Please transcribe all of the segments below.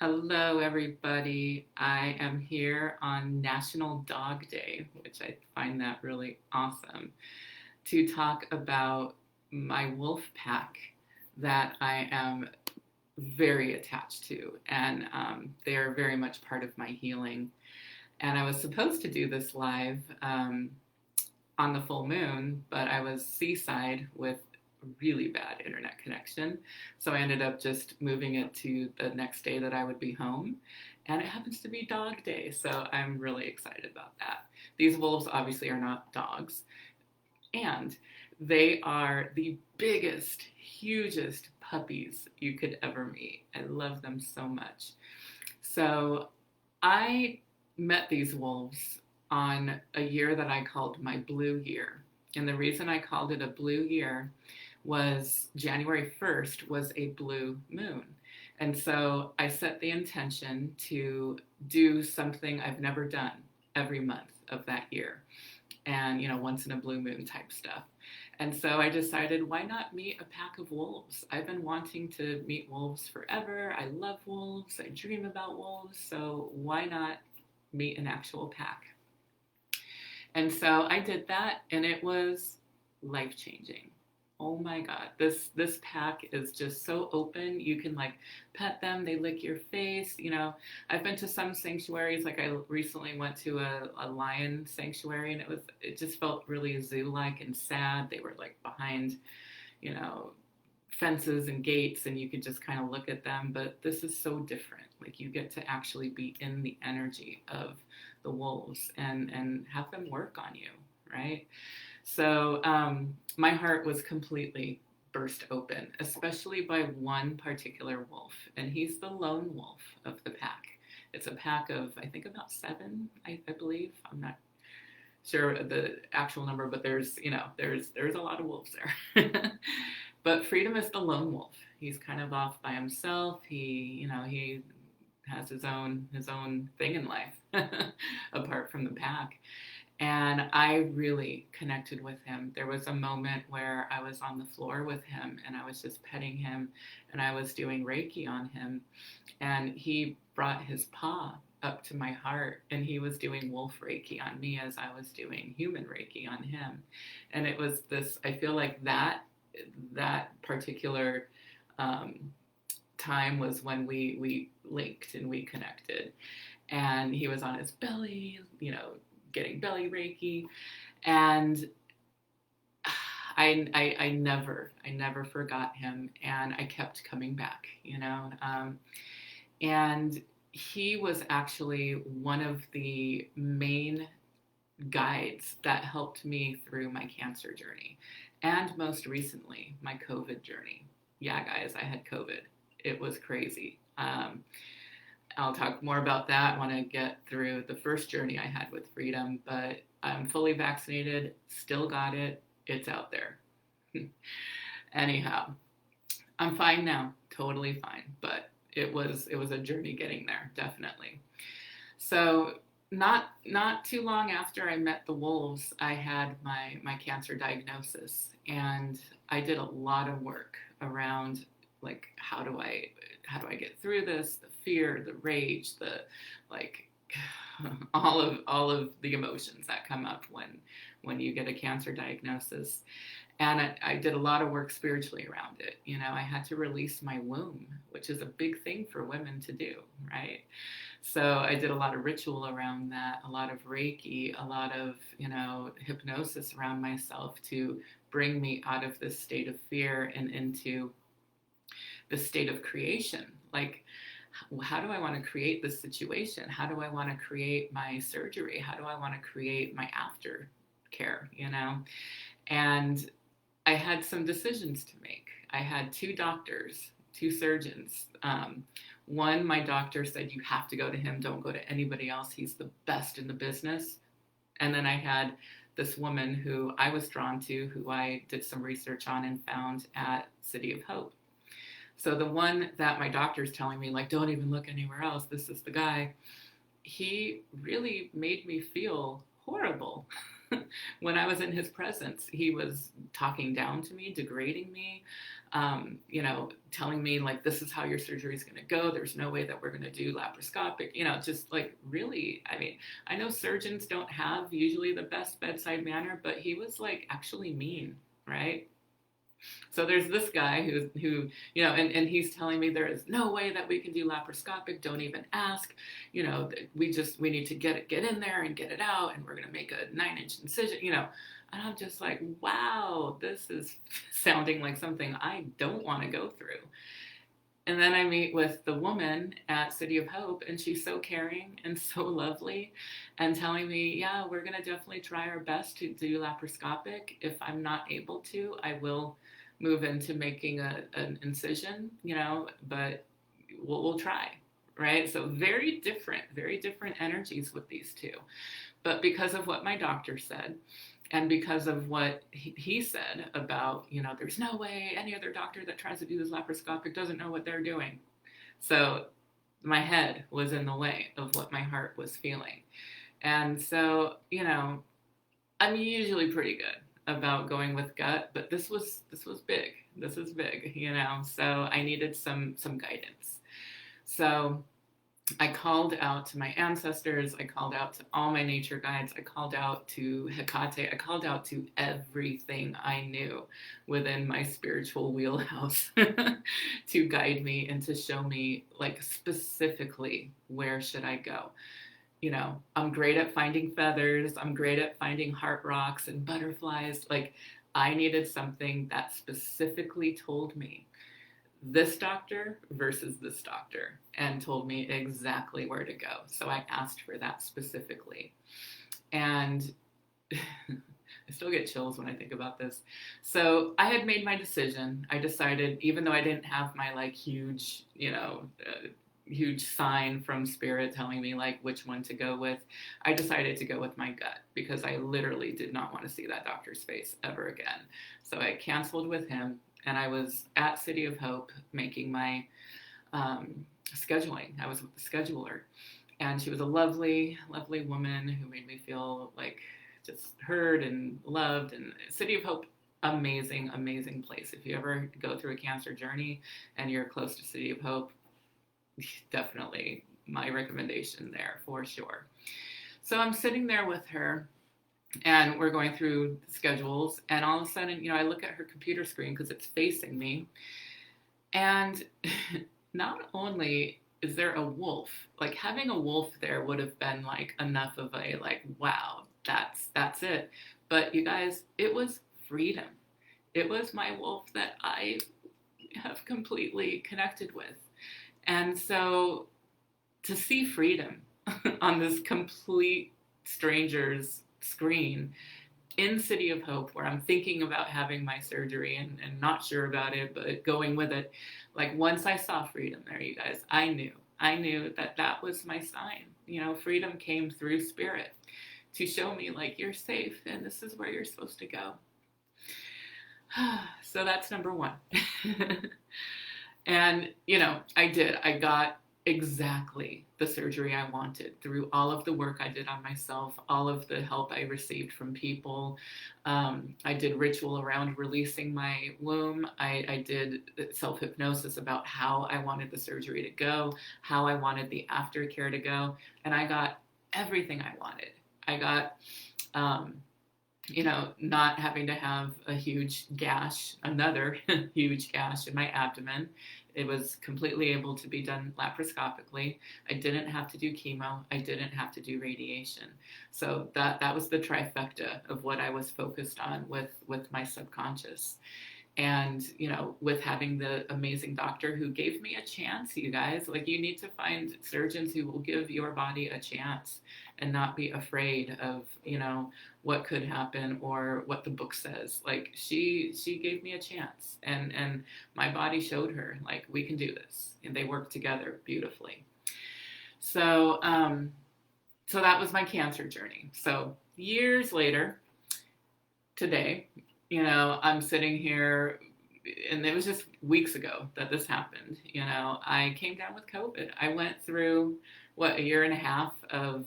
Hello, everybody. I am here on National Dog Day, which I find that really awesome, to talk about my wolf pack that I am very attached to, and they are very much part of my healing. And I was supposed to do this live on the full moon, but I was seaside with really bad internet connection. So I ended up just moving it to the next day that I would be home. And it happens to be dog day. So I'm really excited about that. These wolves obviously are not dogs. And they are the biggest, hugest puppies you could ever meet. I love them so much. So I met these wolves on a year that I called my blue year. And the reason I called it a blue year was January 1st was a blue moon. And so I set the intention to do something I've never done every month of that year. And, once in a blue moon type stuff. And so I decided, why not meet a pack of wolves? I've been wanting to meet wolves forever. I love wolves. I dream about wolves. So why not meet an actual pack? And so I did that, and it was life-changing. Oh my God, this pack is just so open. You can pet them, they lick your face. I've been to some sanctuaries, like I recently went to a lion sanctuary, and it just felt really zoo-like and sad. They were behind, you know, fences and gates, and you could just kind of look at them. But this is so different. You get to actually be in the energy of the wolves and have them work on you, right? So my heart was completely burst open, especially by one particular wolf, and he's the lone wolf of the pack. It's a pack of, I think, about seven, I believe. I'm not sure the actual number, but there's a lot of wolves there. But Freedom is the lone wolf. He's kind of off by himself. He has his own thing in life apart from the pack. And I really connected with him. There was a moment where I was on the floor with him, and I was just petting him, and I was doing Reiki on him, and he brought his paw up to my heart, and he was doing wolf Reiki on me as I was doing human Reiki on him. And it was this, I feel like that particular time was when we linked and we connected. And he was on his belly, getting belly Reiki, and I never forgot him, and I kept coming back, and he was actually one of the main guides that helped me through my cancer journey, and most recently my COVID journey. Yeah, guys, I had COVID. It was crazy. I'll talk more about that when I get through the first journey I had with Freedom, but I'm fully vaccinated, still got it, it's out there. Anyhow, I'm fine now, totally fine, but it was a journey getting there, definitely. So not too long after I met the wolves, I had my cancer diagnosis, and I did a lot of work around how do I get through this, the fear, the rage, the all of the emotions that come up when you get a cancer diagnosis. And I did a lot of work spiritually around it. I had to release my womb, which is a big thing for women to do, right? So I did a lot of ritual around that, a lot of Reiki, a lot of, hypnosis around myself to bring me out of this state of fear and into the state of creation. How do I want to create this situation? How do I want to create my surgery? How do I want to create my aftercare, And I had some decisions to make. I had two doctors, two surgeons. One, my doctor said, you have to go to him. Don't go to anybody else. He's the best in the business. And then I had this woman who I was drawn to, who I did some research on and found at City of Hope. So the one that my doctor's telling me, don't even look anywhere else, this is the guy, he really made me feel horrible when I was in his presence. He was talking down to me, degrading me. telling me like, this is how your surgery is going to go. There's no way that we're going to do laparoscopic, just like really, I mean, I know surgeons don't have usually the best bedside manner, but he was like actually mean, right? So there's this guy and he's telling me there is no way that we can do laparoscopic. Don't even ask. We need to get in there and get it out, and we're gonna make a 9-inch incision. And I'm just like, wow, this is sounding like something I don't want to go through. And then I meet with the woman at City of Hope, and she's so caring and so lovely, and telling me, yeah, we're going to definitely try our best to do laparoscopic. If I'm not able to, I will move into making an incision, but we'll try, right? So very different energies with these two. But because of what my doctor said, and because of what he said about, there's no way any other doctor that tries to do this laparoscopic doesn't know what they're doing. So my head was in the way of what my heart was feeling. And so, I'm usually pretty good about going with gut, but this was big. This is big, So I needed some guidance. So I called out to my ancestors. I called out to all my nature guides. I called out to Hecate. I called out to everything I knew within my spiritual wheelhouse to guide me and to show me, like, specifically where should I go. I'm great at finding feathers. I'm great at finding heart rocks and butterflies. Like, I needed something that specifically told me this doctor versus this doctor, and told me exactly where to go. So I asked for that specifically. And I still get chills when I think about this. So I had made my decision. I decided, even though I didn't have my like huge sign from spirit telling me like which one to go with, I decided to go with my gut, because I literally did not want to see that doctor's face ever again. So I canceled with him. And I was at City of Hope making my scheduling. I was with the scheduler. And she was a lovely, lovely woman who made me feel like just heard and loved. And City of Hope, amazing, amazing place. If you ever go through a cancer journey and you're close to City of Hope, definitely my recommendation there for sure. So I'm sitting there with her, and we're going through schedules, and all of a sudden, I look at her computer screen because it's facing me, and not only is there a wolf, like having a wolf there would have been like enough of a like, wow, that's it. But you guys, it was freedom. It was my wolf that I have completely connected with. And so to see freedom on this complete stranger's screen in City of Hope, where I'm thinking about having my surgery and not sure about it, but going with it. Like, once I saw freedom there, you guys, I knew that was my sign. Freedom came through spirit to show me like, you're safe and this is where you're supposed to go. So that's number one. And, I got exactly the surgery I wanted through all of the work I did on myself, all of the help I received from people. I did ritual around releasing my womb. I did self-hypnosis about how I wanted the surgery to go, how I wanted the aftercare to go, and I got everything I wanted. I got, not having to have a huge gash, another huge gash in my abdomen. It was completely able to be done laparoscopically. I didn't have to do chemo. I didn't have to do radiation. So that was the trifecta of what I was focused on with my subconscious. And, with having the amazing doctor who gave me a chance, you guys, like, you need to find surgeons who will give your body a chance and not be afraid of, what could happen or what the book says. Like, she gave me a chance, and my body showed her, like, we can do this. And they worked together beautifully. So, so that was my cancer journey. So years later, today, I'm sitting here, and it was just weeks ago that this happened. I came down with COVID. I went through, a year and a half of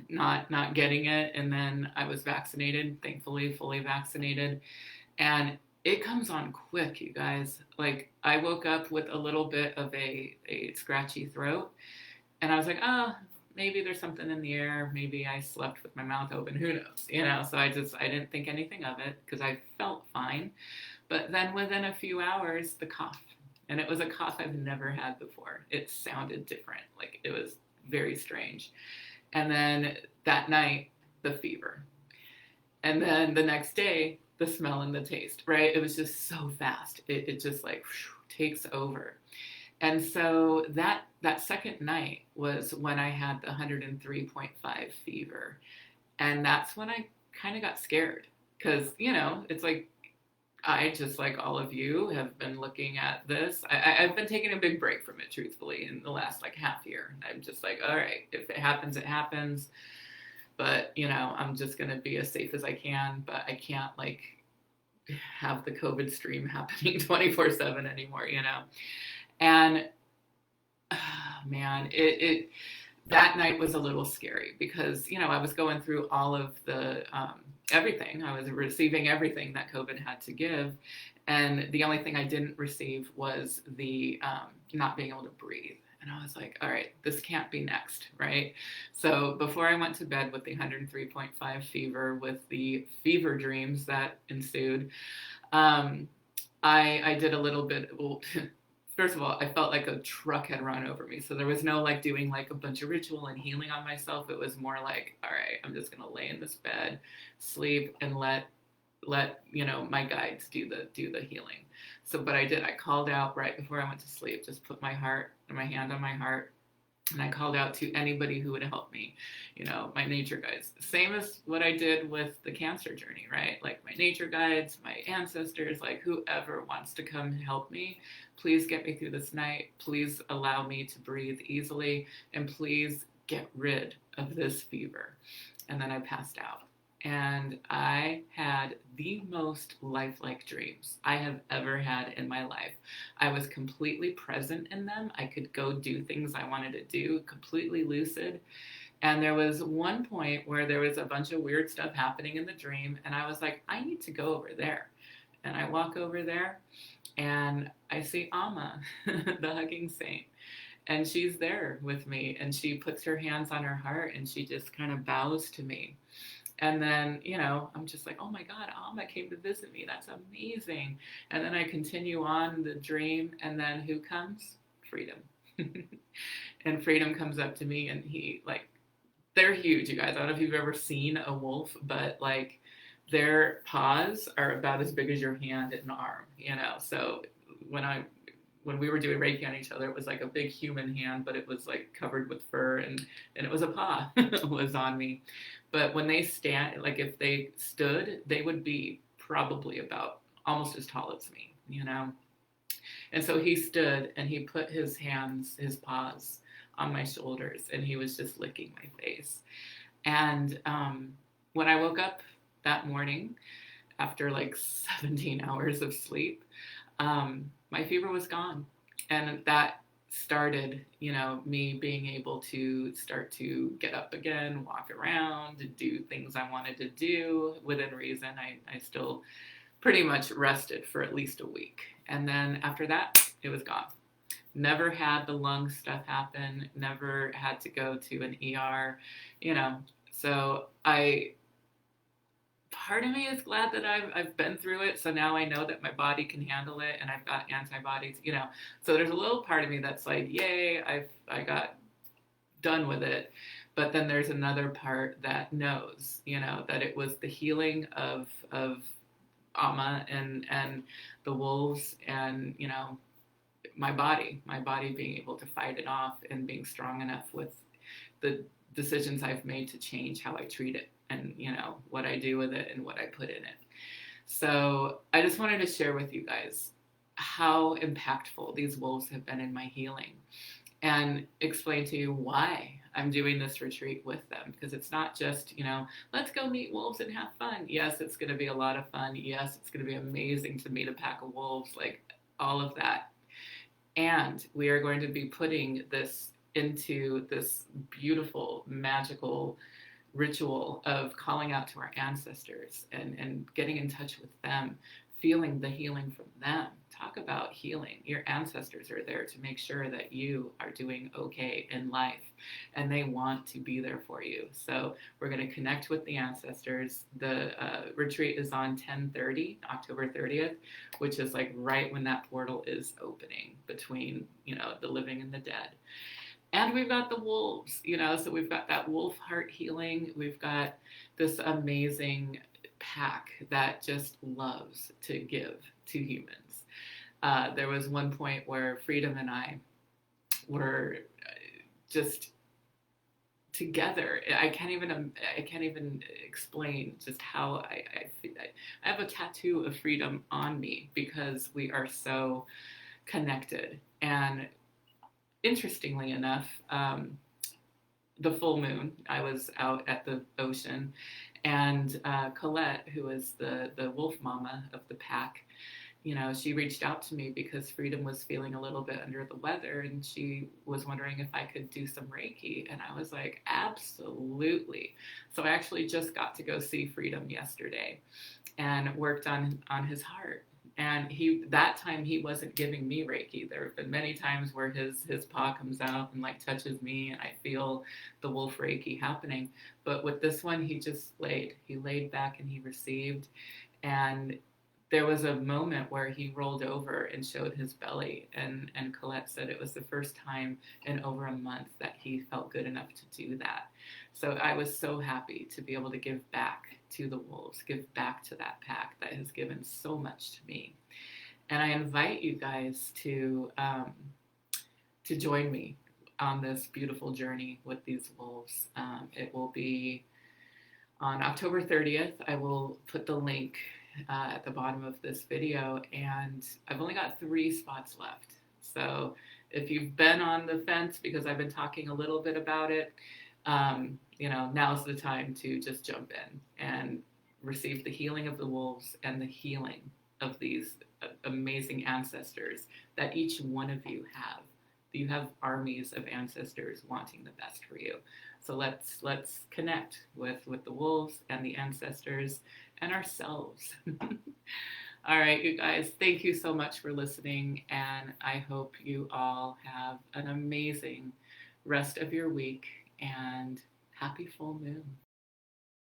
not getting it, and then I was vaccinated, thankfully fully vaccinated. And it comes on quick, you guys. Like, I woke up with a little bit of a scratchy throat, and I was like, oh, maybe there's something in the air. Maybe I slept with my mouth open. Who knows? So I didn't think anything of it because I felt fine. But then within a few hours, the cough. And it was a cough I've never had before. It sounded different. Like, it was very strange. And then that night, the fever. And then the next day, the smell and the taste, right? It was just so fast. It just like takes over. And so that second night was when I had the 103.5 fever. And that's when I kind of got scared because, it's like I, just like all of you, have been looking at this. I've been taking a big break from it, truthfully, in the last like half year. I'm just like, all right, if it happens, it happens. But, I'm just going to be as safe as I can. But I can't like have the COVID stream happening 24/7 anymore. And man, it that night was a little scary because, I was going through all of the everything. I was receiving everything that COVID had to give. And the only thing I didn't receive was the not being able to breathe. And I was like, all right, this can't be next, right? So before I went to bed with the 103.5 fever, with the fever dreams that ensued, I did a little bit. Well, first of all, I felt like a truck had run over me. So there was no like doing like a bunch of ritual and healing on myself. It was more like, all right, I'm just gonna lay in this bed, sleep, and let my guides do the healing. So, but I did. I called out right before I went to sleep. Just put my hand on my heart, and I called out to anybody who would help me, my nature guides. Same as what I did with the cancer journey, right? Like my nature guides, my ancestors, like whoever wants to come help me, please get me through this night. Please allow me to breathe easily, and please get rid of this fever. And then I passed out. And I had the most lifelike dreams I have ever had in my life. I was completely present in them. I could go do things I wanted to do, completely lucid. And there was one point where there was a bunch of weird stuff happening in the dream, and I was like, I need to go over there. And I walk over there, and I see Amma, the hugging saint. And she's there with me, and she puts her hands on her heart, and she just kind of bows to me. And then, I'm just like, oh my God, Amma came to visit me. That's amazing. And then I continue on the dream. And then who comes? Freedom. And Freedom comes up to me, and they're huge, you guys. I don't know if you've ever seen a wolf, but like their paws are about as big as your hand and arm, So when we were doing Reiki on each other, it was like a big human hand, but it was like covered with fur, and it was a paw was on me. But when they stand, like if they stood, they would be probably about almost as tall as me. And so he stood, and he put his paws on my shoulders, and he was just licking my face. And when I woke up that morning, after like 17 hours of sleep, my fever was gone. And that started, me being able to start to get up again, walk around, do things I wanted to do within reason. I still pretty much rested for at least a week. And then after that, it was gone. Never had the lung stuff happen, never had to go to an ER, So part of me is glad that I've been through it. So now I know that my body can handle it, and I've got antibodies, So there's a little part of me that's like, yay, I got done with it. But then there's another part that knows, that it was the healing of Amma and the wolves, and, my body being able to fight it off, and being strong enough with the decisions I've made to change how I treat it, and what I do with it and what I put in it. So I just wanted to share with you guys how impactful these wolves have been in my healing, and explain to you why I'm doing this retreat with them, because it's not just, let's go meet wolves and have fun. Yes, it's going to be a lot of fun. Yes, it's going to be amazing to meet a pack of wolves, like all of that. And we are going to be putting this into this beautiful, magical ritual of calling out to our ancestors and getting in touch with them feeling the healing from them. Talk about healing. Your ancestors are there to make sure that you are doing okay in life, and they want to be there for you. So we're going to connect with the ancestors. The retreat is on 10/30, October 30th, which is like right when that portal is opening between, the living and the dead. And we've got the wolves, so we've got that wolf heart healing. We've got this amazing pack that just loves to give to humans. There was one point where Freedom and I were just together. I can't even explain just how I feel. I have a tattoo of Freedom on me because we are so connected. And interestingly enough, the full moon, I was out at the ocean, and Colette, who is the wolf mama of the pack, she reached out to me because Freedom was feeling a little bit under the weather, and she was wondering if I could do some Reiki, and I was like, absolutely. So I actually just got to go see Freedom yesterday and worked on his heart. And that time he wasn't giving me Reiki. There have been many times where his paw comes out and like touches me, and I feel the wolf Reiki happening. But with this one, he just laid. He laid back and he received. And there was a moment where he rolled over and showed his belly, and Colette said it was the first time in over a month that he felt good enough to do that. So I was so happy to be able to give back to the wolves, give back to that pack that has given so much to me. And I invite you guys to join me on this beautiful journey with these wolves. It will be on October 30th. I will put the link at the bottom of this video, and I've only got 3 spots left. So if you've been on the fence because I've been talking a little bit about it, now's the time to just jump in and receive the healing of the wolves and the healing of these amazing ancestors that each one of you have. You have armies of ancestors wanting the best for you. So let's connect with the wolves and the ancestors and ourselves. All right, you guys, thank you so much for listening, and I hope you all have an amazing rest of your week, and happy full moon.